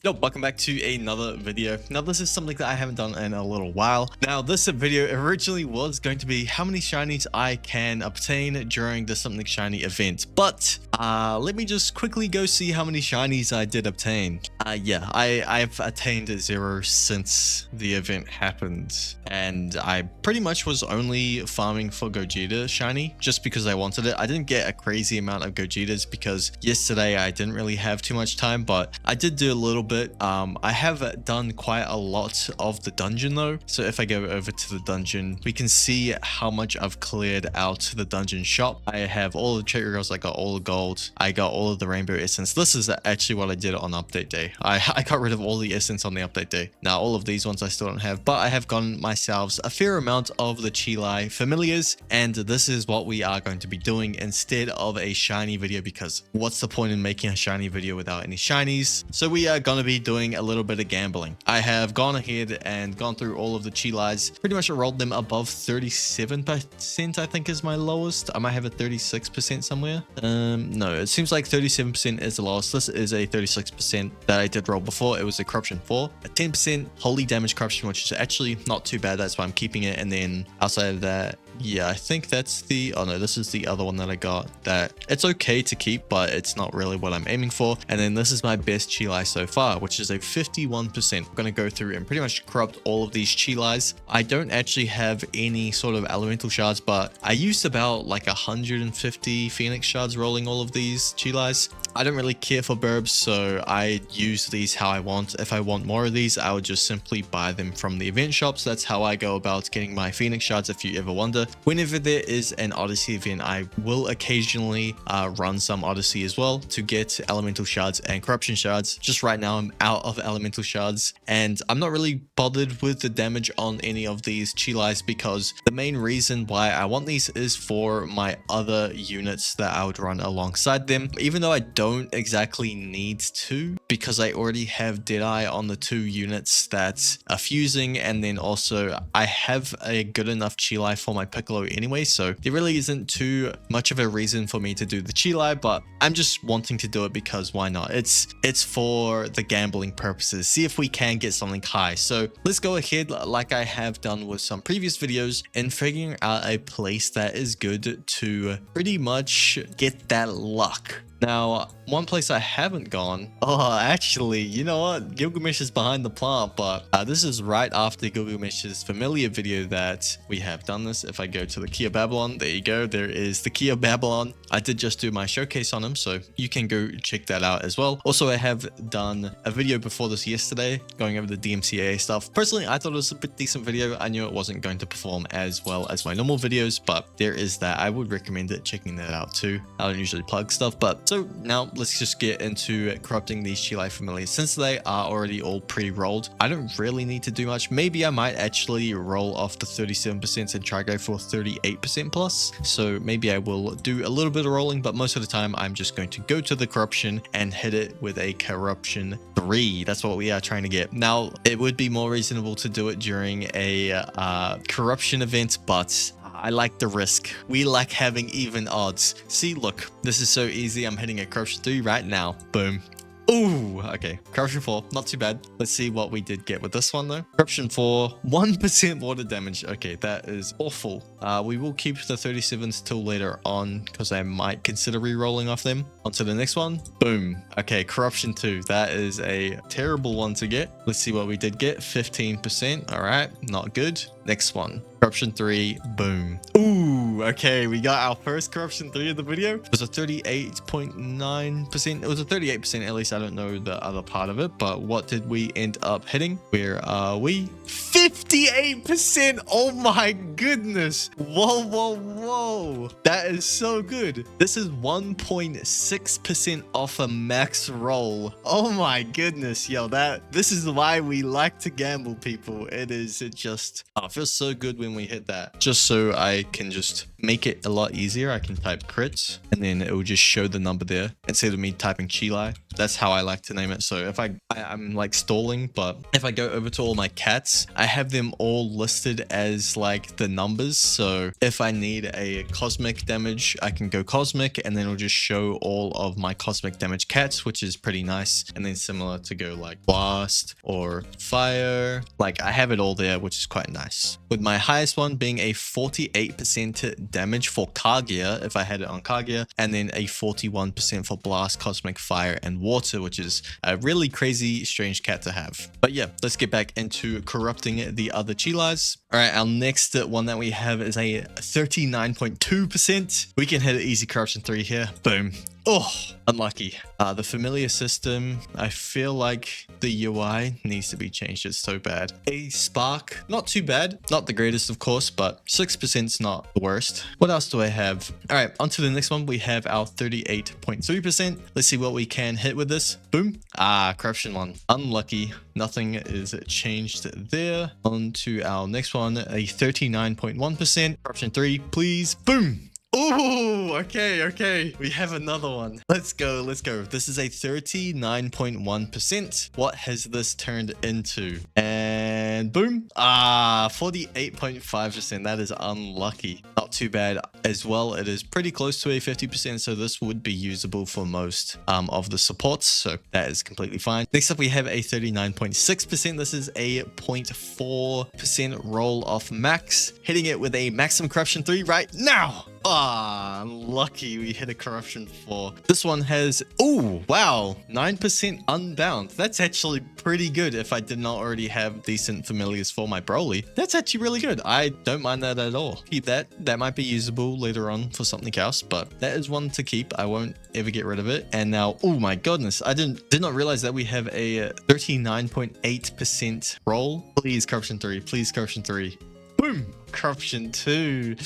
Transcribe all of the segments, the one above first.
Yo, welcome back to another video. Now, this is something that I haven't done in a little while. Now, this video originally was going to be how many shinies I can obtain during the something shiny event. But let me just quickly go see how many shinies I did obtain. Yeah, I've attained 0 since the event happened. And I pretty much was only farming for Gogeta shiny just because I wanted it. I didn't get a crazy amount of Gogetas because yesterday I didn't really have too much time, but I did do a little bit. I have done quite a lot of the dungeon though. So if I go over to the dungeon, we can see how much I've cleared out the dungeon shop. I have all the cherry girls, I got all the gold, I got all of the rainbow essence. This is actually what I did on update day. I got rid of all the essence on the update day. Now all of these ones I still don't have, but I have gotten myself a fair amount of the Chilai familiars, and this is what we are going to be doing instead of a shiny video, because what's the point in making a shiny video without any shinies? So we are going to be doing a little bit of gambling. I have gone ahead and gone through all of the Chilais, pretty much rolled them above 37%, I think is my lowest. I might have a 36% somewhere. No, it seems like 37% is the lowest. This is a 36% that I did roll before. It was a corruption 4, a 10% holy damage corruption, which is actually not too bad. That's why I'm keeping it. And then outside of that, yeah, I think that's the, oh no, this is the other one that I got that it's okay to keep, but it's not really what I'm aiming for. And then this is my best Chilai so far, which is a 51%. I'm going to go through and pretty much corrupt all of these Chilais. I don't actually have any sort of elemental shards, but I used about like 150 Phoenix shards rolling all of these Chilais. I don't really care for burbs, so I use these how I want. If I want more of these, I would just simply buy them from the event shops. That's how I go about getting my Phoenix shards, if you ever wonder. Whenever there is an Odyssey event, I will occasionally run some Odyssey as well to get elemental shards and corruption shards. Just right now, I'm out of elemental shards, and I'm not really bothered with the damage on any of these Chilais, because the main reason why I want these is for my other units that I would run alongside them, even though I don't exactly need to, because I already have Deadeye on the 2 units that are fusing, and then also I have a good enough Chilai for my Piccolo anyway, so there really isn't too much of a reason for me to do the Chilai, but I'm just wanting to do it because why not? It's for the gambling purposes, see if we can get something high. So let's go ahead, like I have done with some previous videos, and figuring out a place that is good to pretty much get that luck. Now, one place I haven't gone, actually, you know what? Gilgamesh is behind the plant, but this is right after Gilgamesh's familiar video that we have done this. If I go to the Key of Babylon, there you go. There is the Key of Babylon. I did just do my showcase on him, so you can go check that out as well. Also, I have done a video before this yesterday, going over the DMCA stuff. Personally, I thought it was a pretty decent video. I knew it wasn't going to perform as well as my normal videos, but there is that. I would recommend it, checking that out too. I don't usually plug stuff, but so now let's just get into corrupting these Chilai familiars. Since they are already all pre-rolled, I don't really need to do much. Maybe I might actually roll off the 37% and try go for 38% plus. So maybe I will do a little bit of rolling, but most of the time I'm just going to go to the corruption and hit it with a corruption 3. That's what we are trying to get. Now, it would be more reasonable to do it during a corruption event, but I like the risk. We like having even odds. See, look, this is so easy. I'm hitting a corruption 3 right now. Boom. Ooh, okay. Corruption 4, not too bad. Let's see what we did get with this one though. Corruption 4, 1% water damage. Okay, that is awful. We will keep the 37s till later on, because I might consider re-rolling off them. On to the next one. Boom. Okay, Corruption 2. That is a terrible one to get. Let's see what we did get. 15%. All right, not good. Next one. Corruption 3, boom. Ooh, okay, we got our first Corruption 3 of the video. It was a 38.9%. It was a 38%, at least I don't know the other part of it, but what did we end up hitting? Where are we? 58%! Oh my goodness! Whoa, whoa, whoa! That is so good. This is 1.6% off a max roll. Oh my goodness, yo, this is why we like to gamble, people. It just, oh, it feels so good when we hit that. Just so I can just make it a lot easier, I can type crits and then it will just show the number there instead of me typing Chili. That's how I like to name it. So if I'm like stalling, but if I go over to all my cats, I have them all listed as like the numbers. So if I need a cosmic damage, I can go cosmic and then it'll just show all of my cosmic damage cats, which is pretty nice. And then similar to go like blast or fire, like I have it all there, which is quite nice. With my highest one being a 48% damage for car gear if I had it on car gear, and then a 41% for blast, cosmic, fire, and water, which is a really crazy strange cat to have. But yeah, let's get back into corrupting the other Chilis. All right, our next one that we have is a 39.2%. We can hit an easy corruption 3 here. Boom. Oh, unlucky. The familiar system, I feel like the UI needs to be changed. It's so bad. A spark, not too bad. Not the greatest, of course, but 6% is not the worst. What else do I have? All right, on to the next one. We have our 38.3%. Let's see what we can hit with this. Boom. Corruption 1. Unlucky. Nothing is changed there. On to our next one, a 39.1%. Corruption 3, please. Boom. Oh, okay. We have another one. Let's go. This is a 39.1%. What has this turned into? And boom. 48.5%. That is unlucky. Not too bad as well. It is pretty close to a 50%, so this would be usable for most of the supports, so that is completely fine. Next up, we have a 39.6%. This is a 0.4% roll off max. Hitting it with a maximum corruption 3 right now. Lucky we hit a corruption 4. This one has, oh wow, 9% unbound. That's actually pretty good if I did not already have decent familiars for my Broly. That's actually really good. I don't mind that at all. Keep that. That might be usable later on for something else, but that is one to keep. I won't ever get rid of it. And now, oh my goodness, I did not realize that we have a 39.8% roll. Please corruption 3. Please corruption 3. Boom. Corruption 2.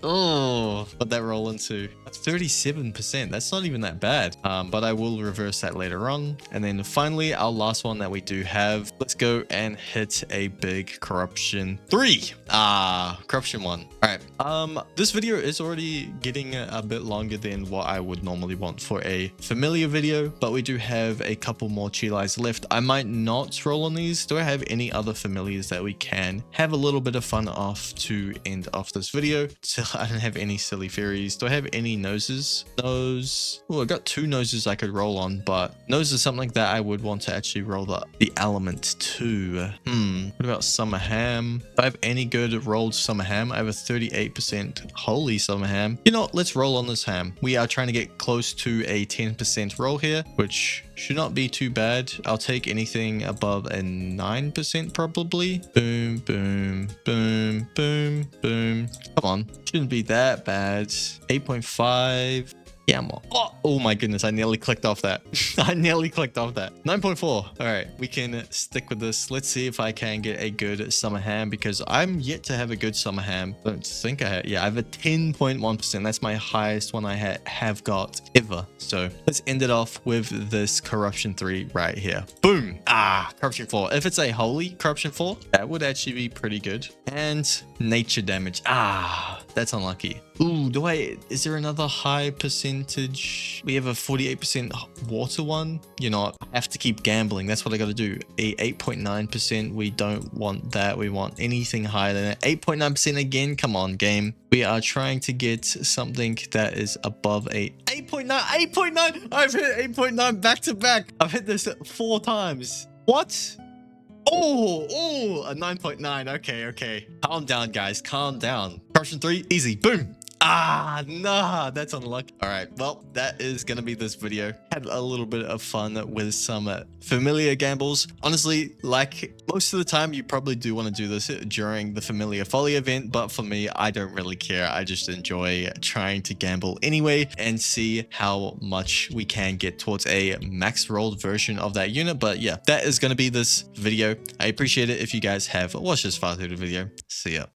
Oh, what that roll into? 37%. That's not even that bad. But I will reverse that later on. And then finally, our last one that we do have. Let's go and hit a big corruption 3. Corruption 1. All right. This video is already getting a bit longer than what I would normally want for a familiar video, but we do have a couple more Chilis left. I might not roll on these. Do I have any other familiars that we can have a little bit of fun off to end off this video? So I don't have any silly fairies. Do I have any noses? Nose. Oh, I got 2 noses I could roll on, but nose is something that I would want to actually roll the element to. What about summer ham? Do I have any good rolled summer ham? I have a 38% holy summer ham. You know what? Let's roll on this ham. We are trying to get close to a 10% roll here, which should not be too bad. I'll take anything above a 9% probably. Boom, boom, boom, boom, boom. Come on. Shouldn't be that bad. 8.5. Yeah, more. Oh my goodness, I nearly clicked off that. I nearly clicked off that. 9.4. All right, we can stick with this. Let's see if I can get a good summer ham, because I'm yet to have a good summer ham. I don't think I have. Yeah, I have a 10.1%. That's my highest one I have got ever. So let's end it off with this corruption 3 right here. Boom. Corruption 4. If it's a holy corruption 4, that would actually be pretty good. And nature damage. That's unlucky. Ooh, is there another high percentage? We have a 48% water one. You know, I have to keep gambling. That's what I got to do. A 8.9%. We don't want that. We want anything higher than that. 8.9% again. Come on, game. We are trying to get something that is above a 8.9. 8.9. I've hit 8.9 back to back. I've hit this 4 times. What? Oh, a 9.9. Okay. Calm down, guys. Calm down. Corruption 3, easy. Boom. Nah, that's unlucky. All right, well, that is gonna be this video. Had a little bit of fun with some familiar gambles. Honestly, like most of the time, you probably do want to do this during the familiar folly event, but for me, I don't really care. I just enjoy trying to gamble anyway and see how much we can get towards a max rolled version of that unit. But yeah, that is gonna be this video. I appreciate it if you guys have watched this far through the video. See ya.